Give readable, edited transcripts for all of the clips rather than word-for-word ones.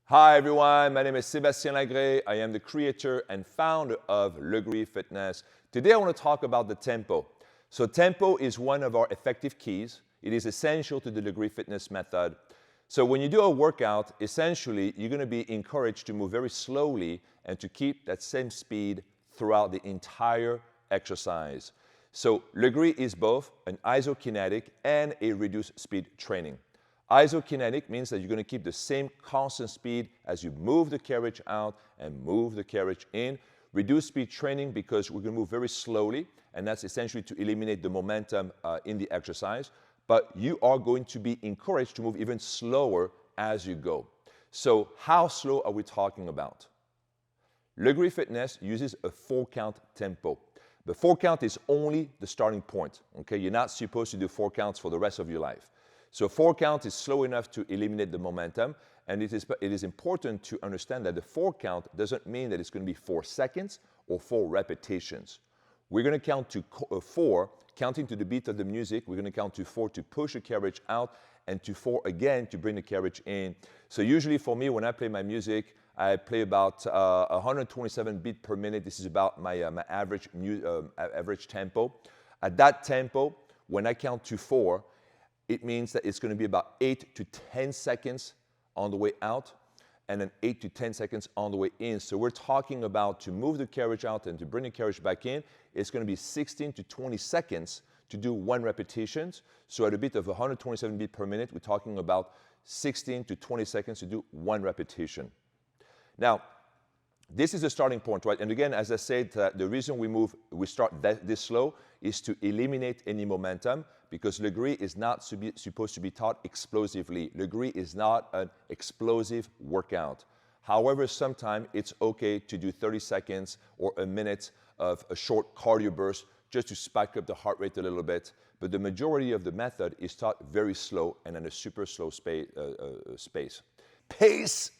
Hi everyone, my name is Sebastien Lagree. I am the creator and founder of Lagree Fitness. Today I want to talk about the tempo. So tempo is one of our effective keys. It is essential to the Lagree Fitness method. So when you do a workout, essentially you're going to be encouraged to move very slowly and to keep that same speed throughout the entire exercise. So Lagree is both an isokinetic and a reduced speed training. Isokinetic means that you're going to keep the same constant speed as you move the carriage out and move the carriage in. Reduced speed training because we're going to move very slowly, and that's essentially to eliminate the momentum in the exercise. But you are going to be encouraged to move even slower as you go. So how slow are we talking about? Lagree Fitness uses a 4-count tempo. The 4-count is only the starting point. Okay? You're not supposed to do 4 counts for the rest of your life. So 4 count is slow enough to eliminate the momentum, and it is important to understand that the 4 count doesn't mean that it's going to be 4 seconds or 4 repetitions. We're going to count to 4, counting to the beat of the music. We're going to count to 4 to push the carriage out, and to 4 again to bring the carriage in. So usually for me, when I play my music, I play about 127 beats per minute. This is about my average tempo. At that tempo, when I count to 4, it means that it's going to be about 8 to 10 seconds on the way out and then 8 to 10 seconds on the way in. So we're talking about to move the carriage out and to bring the carriage back in, it's going to be 16 to 20 seconds to do 1 repetition. So at a beat of 127 beats per minute, we're talking about 16 to 20 seconds to do 1 repetition. Now, this is the starting point, right? And again, as I said, the reason we start this slow is to eliminate any momentum, because Lagree is not supposed to be taught explosively. Lagree is not an explosive workout. However, sometimes it's okay to do 30 seconds or a minute of a short cardio burst just to spike up the heart rate a little bit. But the majority of the method is taught very slow and in a super slow space. Pace!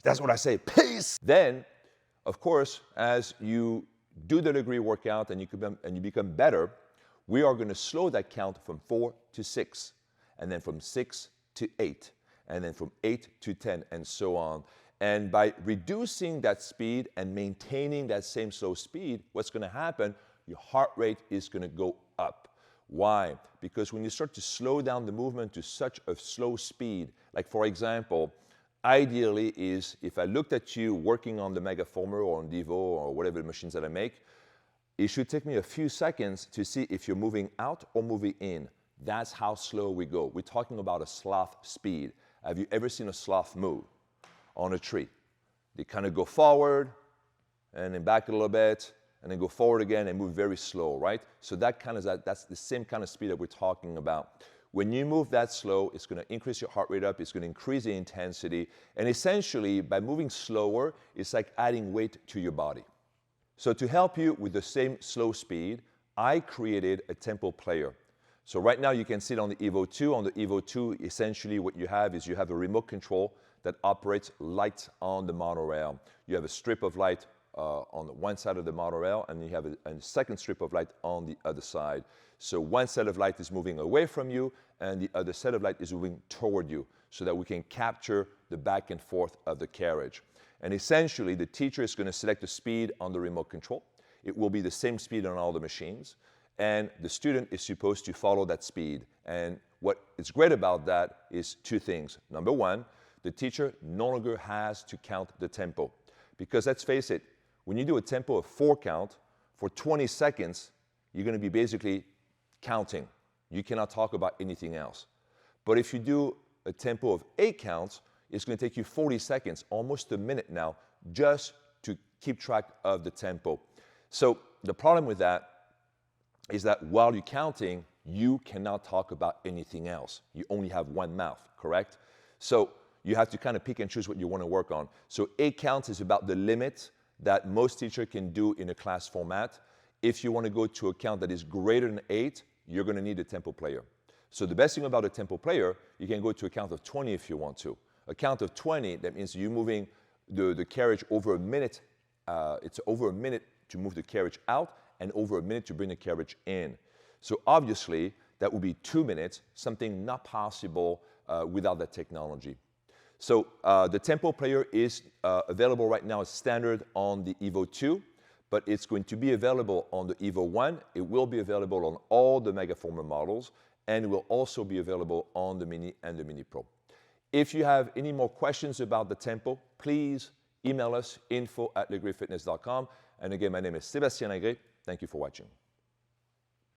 That's what I say, pace! Then, of course, as you do the Lagree workout and you become better, we are going to slow that count from 4 to 6, and then from 6 to 8, and then from 8 to 10, and so on. And by reducing that speed and maintaining that same slow speed, what's going to happen? Your heart rate is going to go up. Why? Because when you start to slow down the movement to such a slow speed, like for example, ideally is if I looked at you working on the Megaformer or on Devo or whatever machines that I make, it should take me a few seconds to see if you're moving out or moving in. That's how slow we go. We're talking about a sloth speed. Have you ever seen a sloth move on a tree? They kind of go forward and then back a little bit and then go forward again and move very slow, right? So that's the same kind of speed that we're talking about. When you move that slow, it's going to increase your heart rate up, it's going to increase the intensity, and essentially by moving slower, it's like adding weight to your body. So to help you with the same slow speed, I created a tempo player. So right now you can see it on the Evo 2. On the Evo 2, essentially what you have is you have a remote control that operates light on the monorail. You have a strip of light on one side of the monorail, and you have a second strip of light on the other side. So one set of light is moving away from you, and the other set of light is moving toward you, so that we can capture the back and forth of the carriage. And essentially, the teacher is going to select the speed on the remote control. It will be the same speed on all the machines, and the student is supposed to follow that speed. And what is great about that is 2 things. Number 1, the teacher no longer has to count the tempo, because let's face it, when you do a tempo of 4 count, for 20 seconds, you're going to be basically counting. You cannot talk about anything else. But if you do a tempo of 8 counts, it's going to take you 40 seconds, almost a minute now, just to keep track of the tempo. So the problem with that is that while you're counting, you cannot talk about anything else. You only have one mouth, correct? So you have to kind of pick and choose what you want to work on. So 8 counts is about the limit that most teachers can do in a class format. If you want to go to a count that is greater than 8, you're going to need a tempo player. So the best thing about a tempo player, you can go to a count of 20 if you want to. A count of 20, that means you're moving the carriage over a minute. It's over a minute to move the carriage out and over a minute to bring the carriage in. So obviously, that would be 2 minutes, something not possible without that technology. So the Tempo player is available right now as standard on the Evo 2, but it's going to be available on the Evo 1. It will be available on all the Megaformer models, and it will also be available on the Mini and the Mini Pro. If you have any more questions about the Tempo, please email us info@lagreefitness.com. And again, my name is Sebastien Lagree. Thank you for watching.